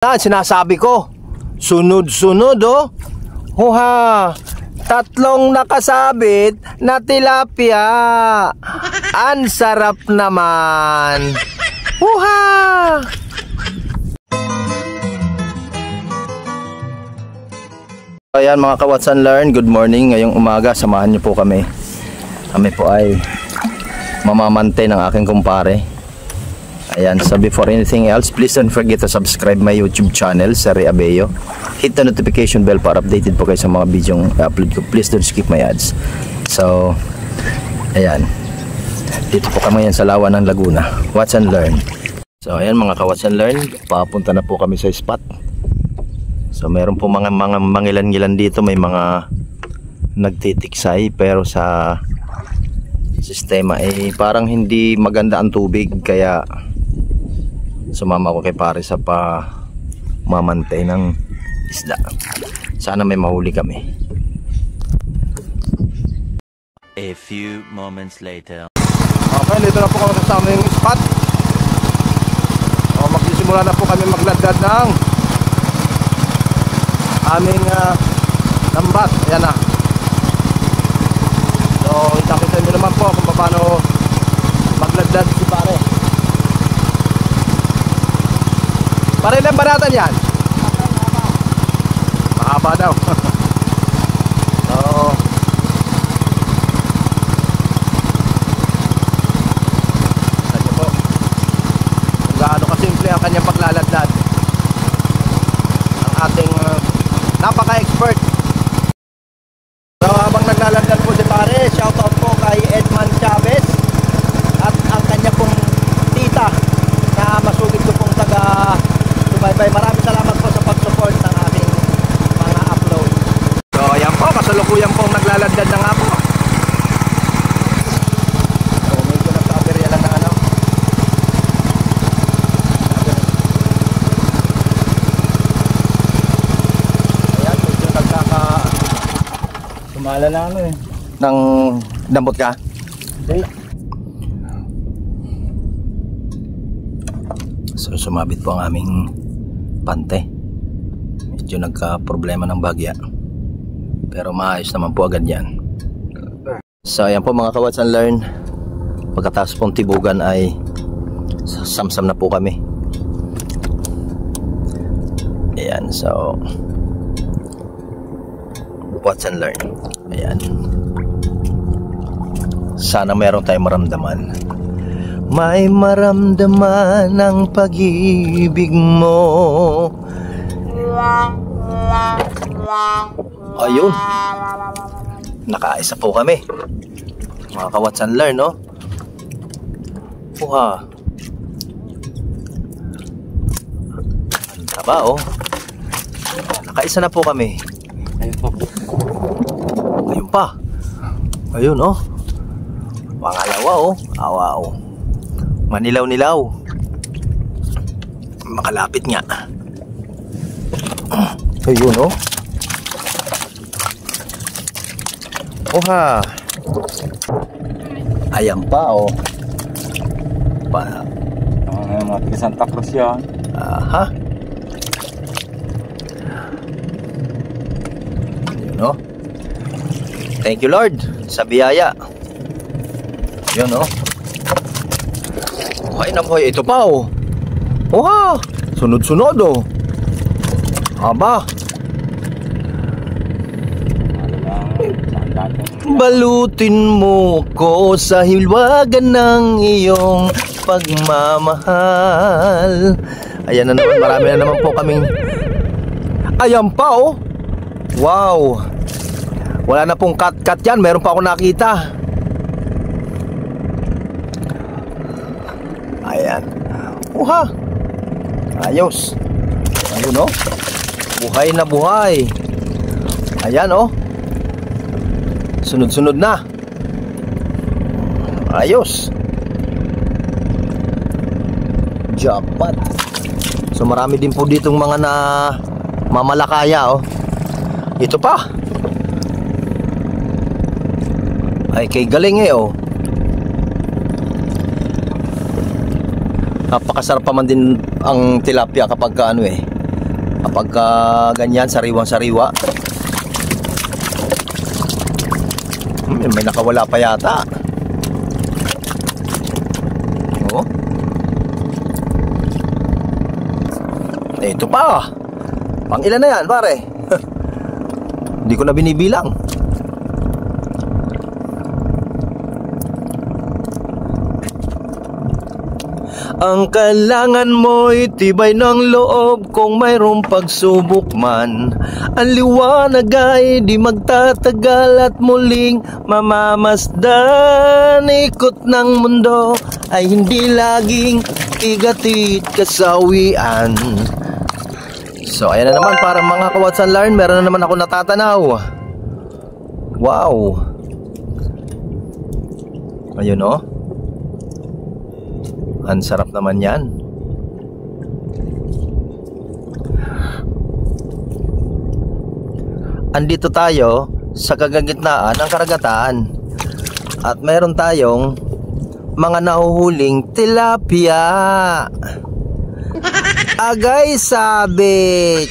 Sinasabi ko, sunod-sunod oh. Huha, 3 nakasabit na tilapia. Ang sarap naman. Huha! Ayan mga ka-Watch and Learn, good morning. Ngayong umaga, samahan niyo po kami. Kami po ay mamamantay ng aking kumpare. Ayan, so before anything else, please don't forget to subscribe my YouTube channel, Sari Abello. Hit the notification bell para updated po kayo sa mga video upload ko. Please don't skip my ads. So, ayan. Dito po kami yan sa Lawa ng Laguna. Watch and Learn. So, ayan mga ka-Watch and Learn, papunta na po kami sa spot. So, meron po mga mangilan-ngilan dito. May mga nagtitiksay, pero sa sistema eh parang hindi maganda ang tubig, kaya sumama ko kay pare sa mamantay ng isda. Sana may mahuli kami. A few moments later. Okay, dito na po kami sa aming spot. So, magsisimula na po kami magladlad ng aming lambat. Ayan na. So, itakita nyo naman po kung paano magladlad si pare. Pare, ilang banatan yan? Mahaba daw. So, po kung gaano kasimple ang kanyang paglaladlad ang ating napaka-expert. So, habang naglaladlad po si pare, shoutout po kay Edman Chavez at ang kanya pong tita na masugid ko pong taga Subaybay. Maraming salamat po sa pag-support ng aking mga upload. So ayan po, kasalukuyan pong naglaladlad na nga po. So medyo nagka-aberya lang na ano. Ayan, medyo sumala na ano eh. Nang dampot ka? Hindi. So sumabit po ang aming pante. Medyo nagka-problema ng bagya, pero maayos naman po agad yan. So ayan po mga ka-Watch and Learn, pagkatapos pong tibugan ay samsam na po kami. Ayan, so Watch and Learn. Ayan, sana meron tayong maramdaman. May maramdaman ang pag-ibig mo. Ayun, nakaisa po kami mga ka-Watch and Learn, no? Uha, ang taba, oh. Nakaisa na po kami. Ayun po. Ayun pa. Ayun, oh. Pangalawa, oh. Awa, oh. Manilaw-nilaw. Makalapit nga. Ayun, oh. Oha. Ayan pa, oh. Mga taga Santa Cruz yan. Aha. Ayun, oh. Thank you, Lord, sa biyaya. Ayun, oh. Ay naku, ito pa, oh. Oha, sunod-sunod, oh. Aba. Balutin mo ko sa hiwagan ng iyong pagmamahal. Ayan na naman, marami na naman po kaming. Ayan pa, oh. Wow. Wala na pong cut-cut yan, meron pa ako nakita. Ayan. Uha. Ayos. Ayun, oh. Buhay na buhay. Ayan, oh. Sunod-sunod na. Ayos. Jackpot. So marami din po ditong mga na mamalakaya, oh. Ito pa. Ay kay galing eh, oh. Napakasarap pa man din ang tilapia kapag ano eh, Kapag ganyan, sariwang-sariwa. May nakawala pa yata. Oh. Ito pa. Pang ilan na yan, pare? Hindi ko na binibilang. Ang kailangan mo'y tibay ng loob kung mayroong pagsubok man. Ang liwanag ay di magtatagal at muling mamamasdan. Ikot ng mundo ay hindi laging igatit kasawian. So ayan na naman, para mga ka-Watson Learn, meron na naman ako natatanaw. Wow. Ayun oh. Ang sarap naman yan. Andito tayo sa kagagitnaan ng karagatan at meron tayong mga nahuhuling tilapia. Agay sabit.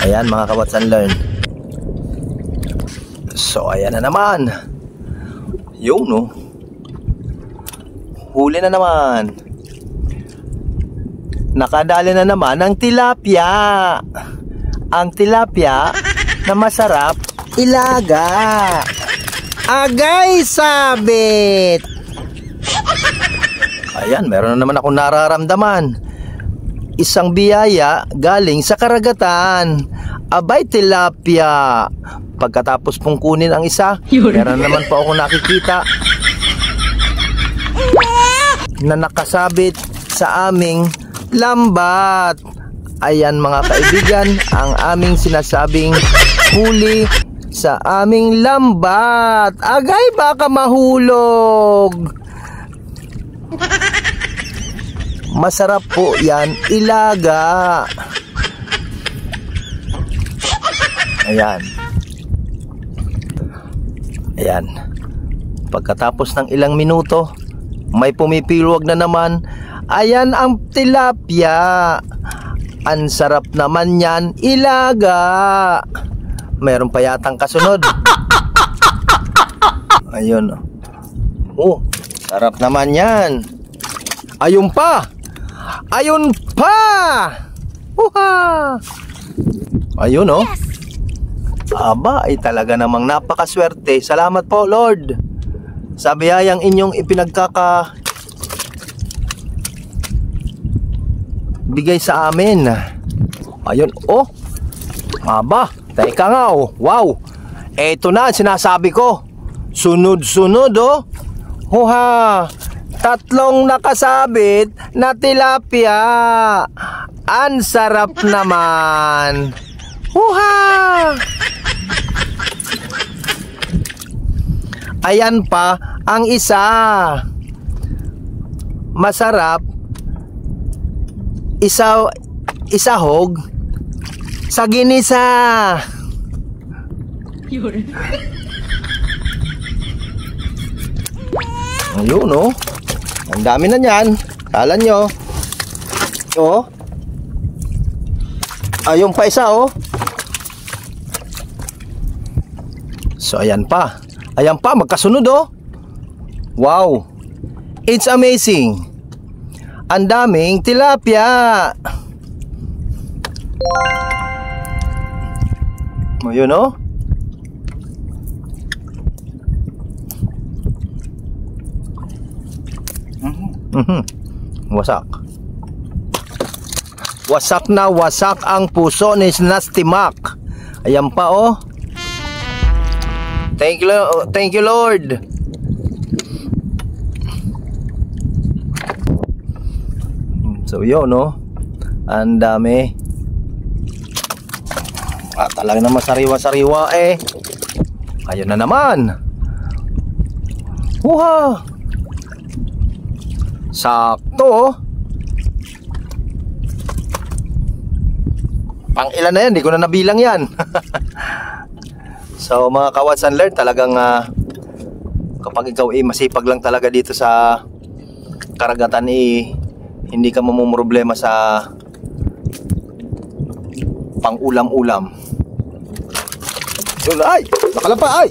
Ayan mga ka-Watson Learn. So ayan na naman. Yung no, huli na naman. Nakadali na naman ang tilapia. Ang tilapia na masarap ilaga. Agay sabit. Ayan, meron na naman akong nararamdaman. Isang biyaya galing sa karagatan. Abay tilapia. Pagkatapos pong kunin ang isa, meron naman po ako nakikita na nakasabit sa aming lambat. Ayan mga kaibigan, ang aming sinasabing huli sa aming lambat. Agay, baka mahulog. Masarap po yan ilaga. Ayan. Ayan. Pagkatapos ng ilang minuto, may pumipilwag na naman. Ayan ang tilapia. Ang sarap naman yan ilaga. Meron pa yatang kasunod. Ayun. Oh, sarap naman yan. Ayun pa. Ayun pa. Uha. Ayun oh. Aba, ay talaga namang napakaswerte. Salamat po, Lord, sa biyayang inyong bigay sa amin. Ayun, oh. Aba, teka nga, oh. Wow. Eto na, sinasabi ko. Sunod-sunod, oh. Huha. 3 nakasabit na tilapia. Ang sarap naman. Huha. Ayan pa ang isa. Masarap isahog sa ginisa. Ayun oh. Ang dami na niyan. Kala nyo. Oh. Ayun pa isa oh. So ayan pa. Ayan pa, magkasunod oh. Wow. It's amazing. Ang daming tilapia. Ayun oh. Wasak. Wasak na wasak ang puso ni Nasty Mac. Ayan pa oh. Thank you Lord. So yun no. Ang dami. Talaga naman sariwa-sariwa eh. Ayun na naman. Wow. Sakto. Pang ilan na yan, di ko na nabilang yan. So mga ka-Watson Learn, talagang kapag ikaw masipag lang talaga dito sa karagatan hindi ka mamumroblema sa pang ulam-ulam. Yun, ay! Nakalampa, ay!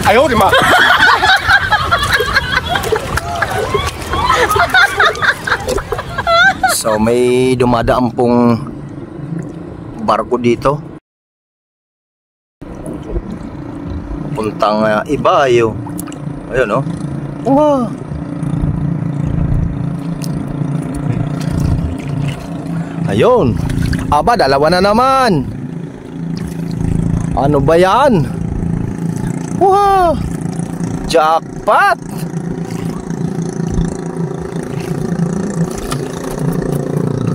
Ayaw, di ma! So may dumadaan pong barko dito. Puntang Ibayo. Ayun, oh. Wow. Ayun. Aba, dalawa na naman. Ano ba yan? Wow. Jackpot.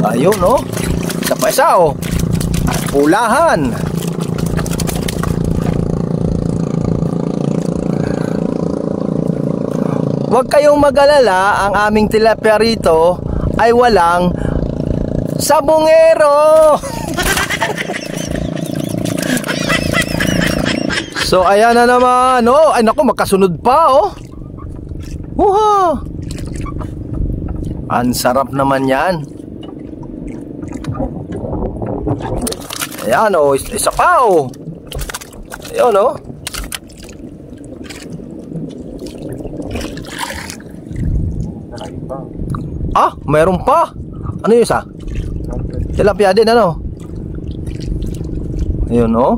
Ayun, oh. Isa pa isa, oh. Pulahan. Huwag kayong mag-alala, ang aming tilapia rito ay walang sabungero. So ayan na naman. Oh, ay naku, magkasunod pa, oh. Wow. Ang sarap naman yan. Ayan, oh, isa pa, oh. Ayun, oh. Ah, mayroon pa. Ano yung isa? Tilapia din, ano? Ayun, oh.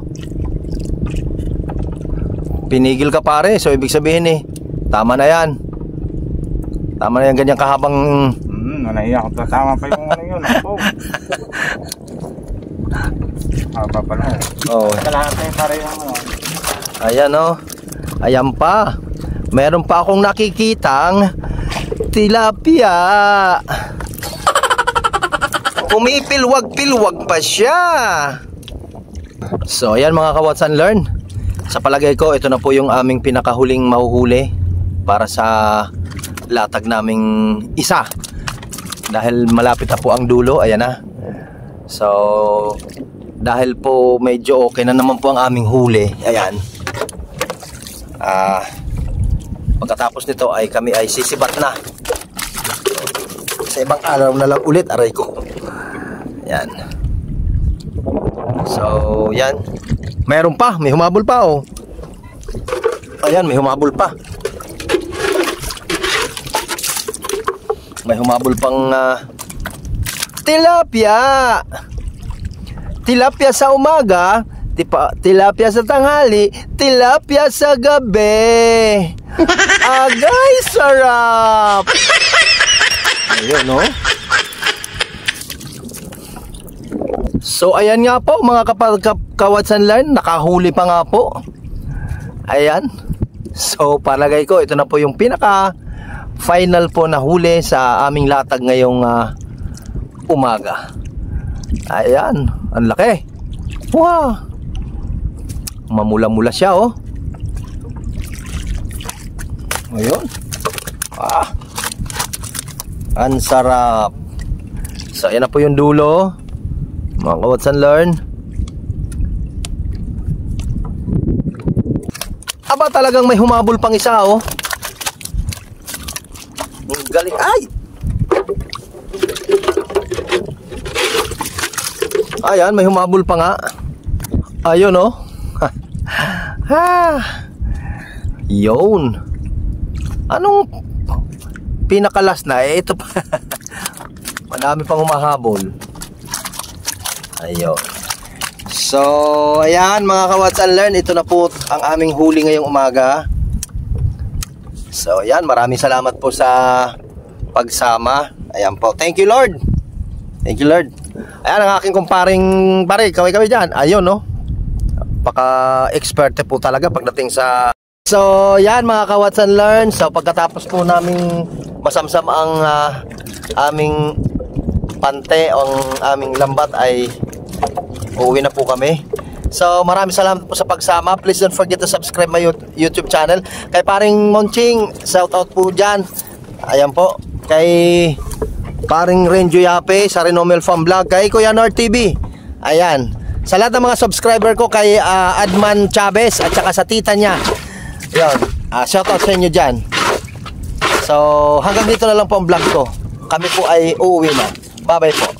Pinigil ka, pare. So ibig sabihin, tama na yan. Tama na yan, ganyan kahabang... Naiyak ko. Tama pa yung ano yun. Ako. Haba pa lang. Oh. Lahat na yung pare yung ano. Ayan, oh. Ayan pa. Meron pa akong nakikitang tilapia. Pumipilwag-pilwag pa siya. So ayan mga ka-Watch and Learn. Sa palagay ko, ito na po yung aming pinakahuling mahuhuli para sa latag naming isa. Dahil malapit na po ang dulo. Ayan na. So dahil po medyo okay na naman po ang aming huli. Ayan. Pagkatapos nito ay kami ay sisibat na. Sa ibang araw na lang ulit, aray ko. Yan. So, yan. Mayroon pa, may humabol pa, oh. Ayan, may humabol pa. May humabol pang tilapia. Tilapia sa umaga, tilapia sa tanghali, tilapia sa gabi. Agay, sarap. Ayun, no? So ayan nga po mga ka-Watch and Learn, nakahuli pa nga po. Ayan. So palagay ko ito na po yung pinaka final po na huli sa aming latag ngayong umaga. Ayan, ang laki. Wow. Mamula-mula siya, oh. Ayun. Ang sarap. So ayan na po yung dulo mga ka-Watch and Learn. Aba, talagang may humabol pang isa, oh. Galing. Ay! Ayan, may humabol pa nga. Ayun, oh. Yun. Anong pinakalas na? Ito pa. Madami pang humahabol. Ayun. So, ayan mga ka-Watch and Learn, ito na po ang aming huli ngayong umaga. So, ayan, maraming salamat po sa pagsama. Ayan po. Thank you, Lord. Thank you, Lord. Ayan ang aking kumparing pare, kaway-kaway dyan. Ayun, no? Paka-experte po talaga pagdating sa... So, yan mga ka-Watch and Learn. So, pagkatapos po namin masamsam ang aming pante o ang aming lambat ay uuwi na po kami. So maraming salamat po sa pagsama. Please don't forget to subscribe my YouTube channel. Kay paring Monching, shout out po dyan. Ayan po. Kay paring Renjo Yape sa Renomel Farm Vlog. Kay Kuya Nord TV. Ayan. Sa lahat ng mga subscriber ko, kay Adman Chavez at saka sa tita niya. Yun. Shout out sa inyo dyan. So hanggang dito na lang po ang vlog ko. Kami po ay uuwi na. Bye bye po.